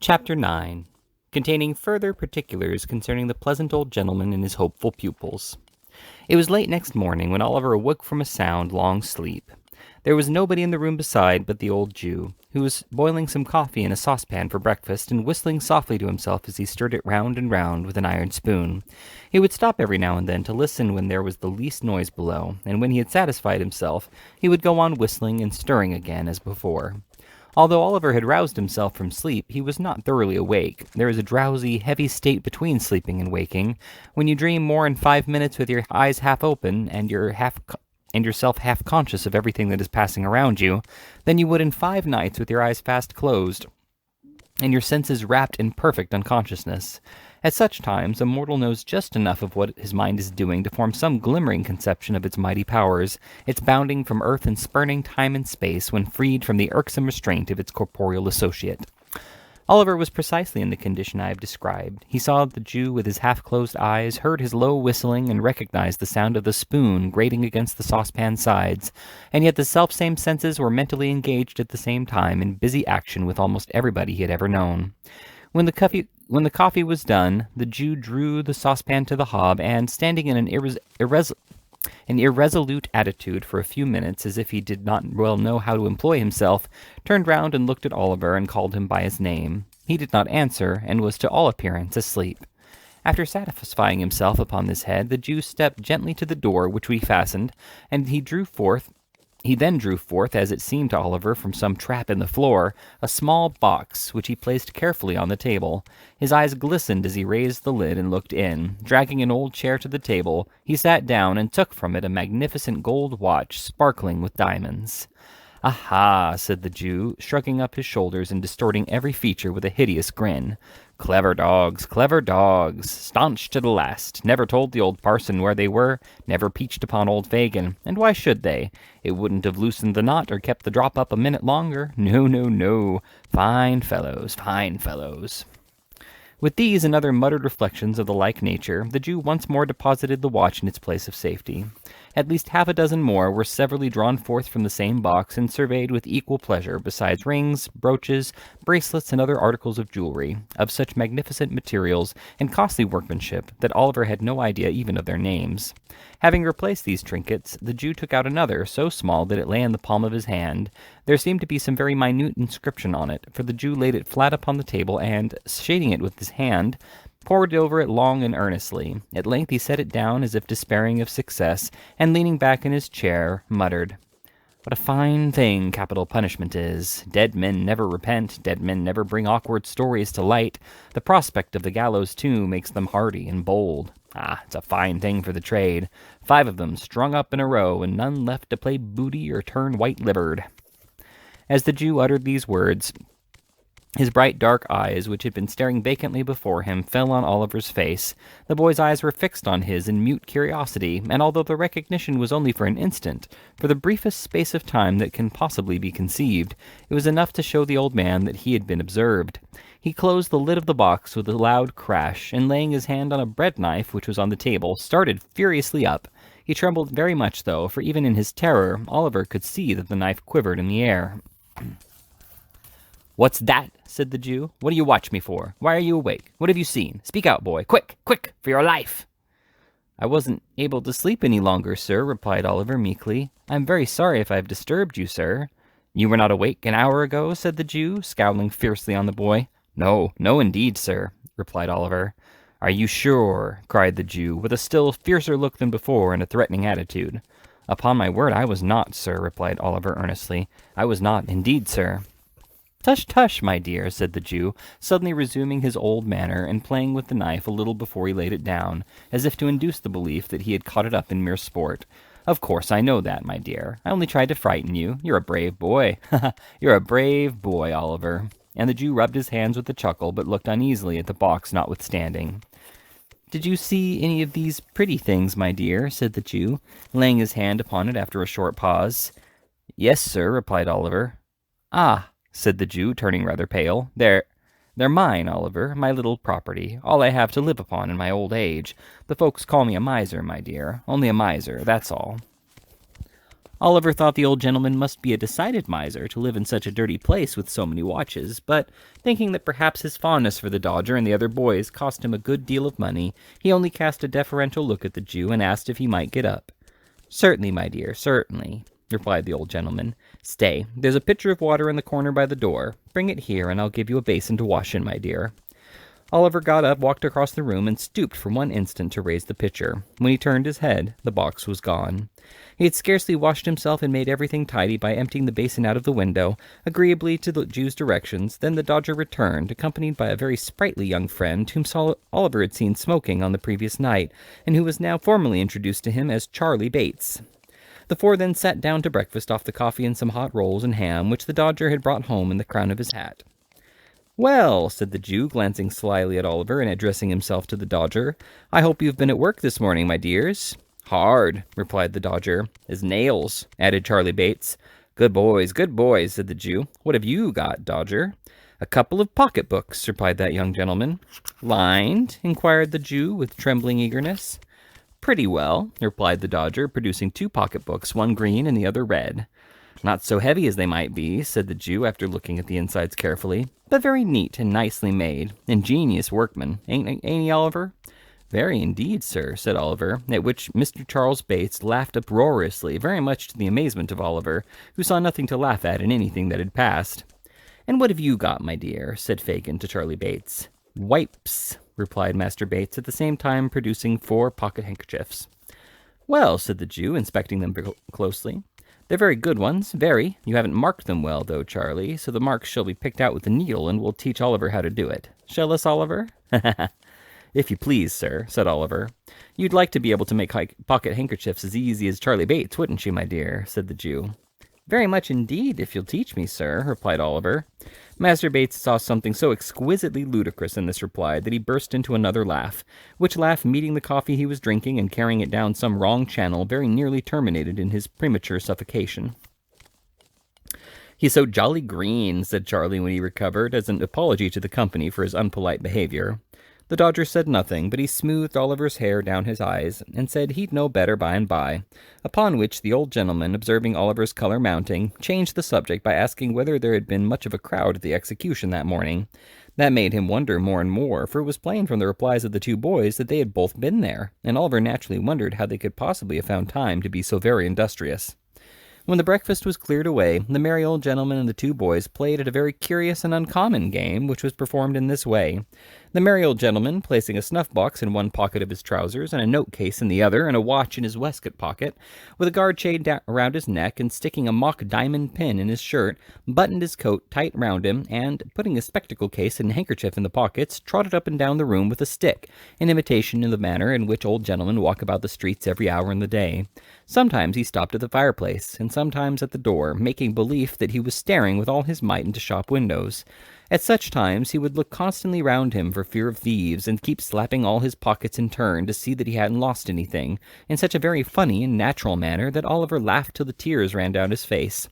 Chapter 9, containing further particulars concerning the pleasant old gentleman and his hopeful pupils. It was late next morning when Oliver awoke from a sound, long sleep. There was nobody in the room beside but the old Jew, who was boiling some coffee in a saucepan for breakfast and whistling softly to himself as he stirred it round and round with an iron spoon. He would stop every now and then to listen when there was the least noise below, and when he had satisfied himself, he would go on whistling and stirring again as before. Although Oliver had roused himself from sleep, he was not thoroughly awake. There is a drowsy, heavy state between sleeping and waking, when you dream more in 5 minutes with your eyes half open and yourself half conscious of everything that is passing around you, than you would in 5 nights with your eyes fast closed, and your senses wrapped in perfect unconsciousness. At such times, a mortal knows just enough of what his mind is doing to form some glimmering conception of its mighty powers, its bounding from earth and spurning time and space when freed from the irksome restraint of its corporeal associate. Oliver was precisely in the condition I have described. He saw the Jew with his half-closed eyes, heard his low whistling, and recognized the sound of the spoon grating against the saucepan sides, and yet the selfsame senses were mentally engaged at the same time in busy action with almost everybody he had ever known. When the coffee was done, the Jew drew the saucepan to the hob, and, standing in an irresolute attitude for a few minutes, as if he did not well know how to employ himself, turned round and looked at Oliver and called him by his name. He did not answer, and was to all appearance asleep. After satisfying himself upon this head, the Jew stepped gently to the door, which we fastened, and he then drew forth, as it seemed to Oliver from some trap in the floor, a small box, which he placed carefully on the table. His eyes glistened as he raised the lid and looked in. Dragging an old chair to the table, he sat down and took from it a magnificent gold watch, sparkling with diamonds. "Aha," said the Jew, shrugging up his shoulders and distorting every feature with a hideous grin. Clever dogs, staunch to the last, never told the old parson where they were, never peached upon old Fagin, and why should they? It wouldn't have loosened the knot or kept the drop up a minute longer. No. Fine fellows. With these and other muttered reflections of the like nature, the Jew once more deposited the watch in its place of safety. At least half a dozen more were severally drawn forth from the same box and surveyed with equal pleasure, besides rings, brooches, bracelets, and other articles of jewelry, of such magnificent materials and costly workmanship that Oliver had no idea even of their names. Having replaced these trinkets, the Jew took out another, so small that it lay in the palm of his hand. There seemed to be some very minute inscription on it, for the Jew laid it flat upon the table and, shading it with his hand, pored over it long and earnestly. At length he set it down as if despairing of success, and leaning back in his chair, muttered, "What a fine thing capital punishment is! Dead men never repent, dead men never bring awkward stories to light. The prospect of the gallows, too, makes them hardy and bold. It's a fine thing for the trade. 5 of them strung up in a row, and none left to play booty or turn white-livered." As the Jew uttered these words, his bright dark eyes, which had been staring vacantly before him, fell on Oliver's face. The boy's eyes were fixed on his in mute curiosity, and although the recognition was only for an instant, for the briefest space of time that can possibly be conceived, it was enough to show the old man that he had been observed. He closed the lid of the box with a loud crash, and laying his hand on a bread-knife which was on the table, started furiously up. He trembled very much, though, for even in his terror, Oliver could see that the knife quivered in the air. "What's that?" said the Jew. "What do you watch me for? Why are you awake? What have you seen? Speak out, boy. Quick, for your life!" "I wasn't able to sleep any longer, sir," replied Oliver meekly. "I'm very sorry if I've disturbed you, sir." "You were not awake an hour ago?" said the Jew, scowling fiercely on the boy. No, indeed, sir," replied Oliver. "Are you sure?" cried the Jew, with a still fiercer look than before and a threatening attitude. "Upon my word, I was not, sir," replied Oliver earnestly. "I was not, indeed, sir." "Tush, my dear," said the Jew, suddenly resuming his old manner and playing with the knife a little before he laid it down, as if to induce the belief that he had caught it up in mere sport. "Of course I know that, my dear. I only tried to frighten you. You're a brave boy. You're a brave boy, Oliver." And the Jew rubbed his hands with a chuckle, but looked uneasily at the box notwithstanding. "Did you see any of these pretty things, my dear?" said the Jew, laying his hand upon it after a short pause. "Yes, sir," replied Oliver. "Ah," said the Jew, turning rather pale. They're mine, Oliver, my little property, all I have to live upon in my old age. The folks call me a miser, my dear, only a miser, that's all." Oliver thought the old gentleman must be a decided miser to live in such a dirty place with so many watches, but thinking that perhaps his fondness for the Dodger and the other boys cost him a good deal of money, he only cast a deferential look at the Jew and asked if he might get up. "Certainly, my dear, certainly," replied the old gentleman. "Stay, there's a pitcher of water in the corner by the door. Bring it here, and I'll give you a basin to wash in, my dear." Oliver got up, walked across the room, and stooped for one instant to raise the pitcher. When he turned his head, the box was gone. He had scarcely washed himself and made everything tidy by emptying the basin out of the window, agreeably to the Jew's directions. Then the Dodger returned, accompanied by a very sprightly young friend whom Oliver had seen smoking on the previous night, and who was now formally introduced to him as Charlie Bates. The four then sat down to breakfast off the coffee and some hot rolls and ham, which the Dodger had brought home in the crown of his hat. "Well," said the Jew, glancing slyly at Oliver and addressing himself to the Dodger, "I hope you've been at work this morning, my dears." "Hard," replied the Dodger. "As nails," added Charlie Bates. Good boys," said the Jew. "What have you got, Dodger?" "A couple of pocketbooks," replied that young gentleman. "Lined?" inquired the Jew with trembling eagerness. "Pretty well," replied the Dodger, producing two pocketbooks, one green and the other red. "Not so heavy as they might be," said the Jew, after looking at the insides carefully, "but very neat and nicely made. Ingenious workman, ain't he, Oliver?" "Very indeed, sir," said Oliver, at which Mr. Charles Bates laughed uproariously, very much to the amazement of Oliver, who saw nothing to laugh at in anything that had passed. "And what have you got, my dear?" said Fagin to Charlie Bates. "Wipes," replied Master Bates, at the same time producing 4 pocket handkerchiefs. "Well," said the Jew, inspecting them closely, "they're very good ones, very. You haven't marked them well, though, Charlie, so the marks shall be picked out with a needle, and we'll teach Oliver how to do it. Shall us, Oliver?" "If you please, sir," said Oliver. "You'd like to be able to make pocket handkerchiefs as easy as Charlie Bates, wouldn't you, my dear?" said the Jew. "Very much indeed, if you'll teach me, sir," replied Oliver. Master Bates saw something so exquisitely ludicrous in this reply that he burst into another laugh, which laugh, meeting the coffee he was drinking and carrying it down some wrong channel, very nearly terminated in his premature suffocation. "He's so jolly green," said Charlie when he recovered, as an apology to the company for his unpolite behavior. The Dodger said nothing, but he smoothed Oliver's hair down his eyes, and said he'd know better by and by, upon which the old gentleman, observing Oliver's color mounting, changed the subject by asking whether there had been much of a crowd at the execution that morning. That made him wonder more and more, for it was plain from the replies of the two boys that they had both been there, and Oliver naturally wondered how they could possibly have found time to be so very industrious. When the breakfast was cleared away, the merry old gentleman and the two boys played at a very curious and uncommon game, which was performed in this way. The merry old gentleman, placing a snuff-box in one pocket of his trousers and a note-case in the other, and a watch in his waistcoat pocket, with a guard chain around his neck and sticking a mock diamond pin in his shirt, buttoned his coat tight round him, and, putting his spectacle case and handkerchief in the pockets, trotted up and down the room with a stick, in imitation of the manner in which old gentlemen walk about the streets every hour in the day. Sometimes he stopped at the fireplace, and sometimes at the door, making belief that he was staring with all his might into shop windows. At such times he would look constantly round him for fear of thieves, and keep slapping all his pockets in turn to see that he hadn't lost anything, in such a very funny and natural manner that Oliver laughed till the tears ran down his face.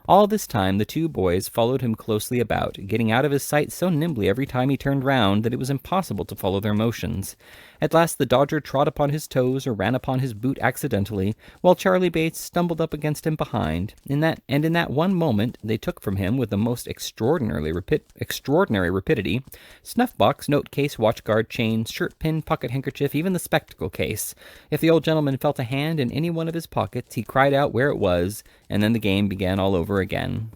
All this time the two boys followed him closely about, getting out of his sight so nimbly every time he turned round that it was impossible to follow their motions. At last the Dodger trod upon his toes or ran upon his boot accidentally, while Charlie Bates stumbled up against him behind. In that one moment they took from him with the most extraordinary rapidity snuff-box, note-case, watch-guard, chain, shirt-pin, pocket-handkerchief, even the spectacle case. If the old gentleman felt a hand in any one of his pockets, he cried out where it was, and then the game began all over again.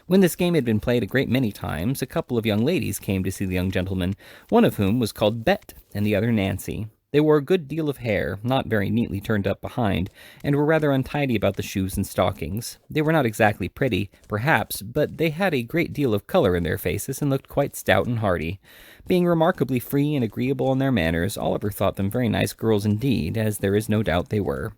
When this game had been played a great many times, a couple of young ladies came to see the young gentleman, one of whom was called Bet, and the other Nancy. They wore a good deal of hair, not very neatly turned up behind, and were rather untidy about the shoes and stockings. They were not exactly pretty, perhaps, but they had a great deal of color in their faces, and looked quite stout and hearty. Being remarkably free and agreeable in their manners, Oliver thought them very nice girls indeed, as there is no doubt they were.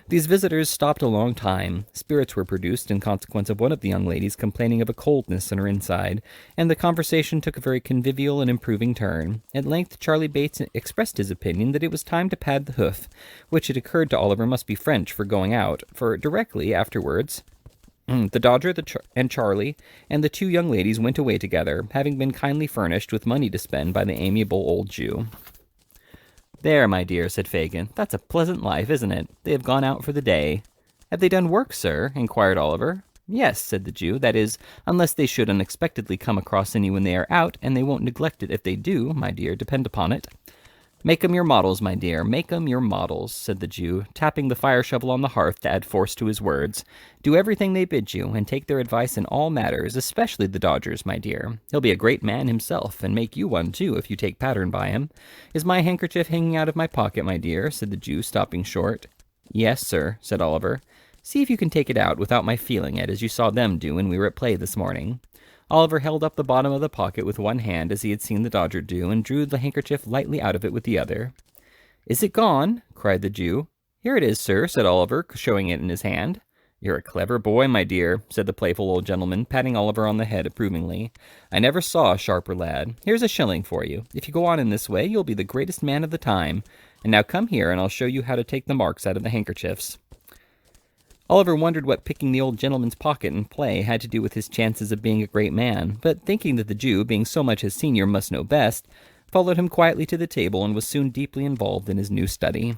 These visitors stopped a long time. Spirits were produced in consequence of one of the young ladies complaining of a coldness in her inside, and the conversation took a very convivial and improving turn. At length Charlie Bates expressed his opinion that it was time to pad the hoof, which it occurred to Oliver must be French for going out, for directly afterwards the Dodger and Charlie and the two young ladies went away together, having been kindly furnished with money to spend by the amiable old Jew. "There, my dear," said Fagin. "That's a pleasant life, isn't it? They have gone out for the day." "Have they done work, sir?" inquired Oliver. "Yes," said the Jew. "That is, unless they should unexpectedly come across any when they are out, and they won't neglect it if they do, my dear, depend upon it." "Make 'em your models, my dear, make 'em your models," said the Jew, tapping the fire shovel on the hearth to add force to his words. "Do everything they bid you, and take their advice in all matters, especially the Dodger's, my dear. He'll be a great man himself, and make you one, too, if you take pattern by him. Is my handkerchief hanging out of my pocket, my dear?" said the Jew, stopping short. "Yes, sir," said Oliver. "See if you can take it out without my feeling it, as you saw them do when we were at play this morning." Oliver held up the bottom of the pocket with one hand, as he had seen the Dodger do, and drew the handkerchief lightly out of it with the other. "Is it gone?" cried the Jew. "Here it is, sir," said Oliver, showing it in his hand. "You're a clever boy, my dear," said the playful old gentleman, patting Oliver on the head approvingly. "I never saw a sharper lad. Here's a shilling for you. If you go on in this way, you'll be the greatest man of the time. And now come here, and I'll show you how to take the marks out of the handkerchiefs." Oliver wondered what picking the old gentleman's pocket in play had to do with his chances of being a great man, but thinking that the Jew, being so much his senior, must know best, followed him quietly to the table and was soon deeply involved in his new study.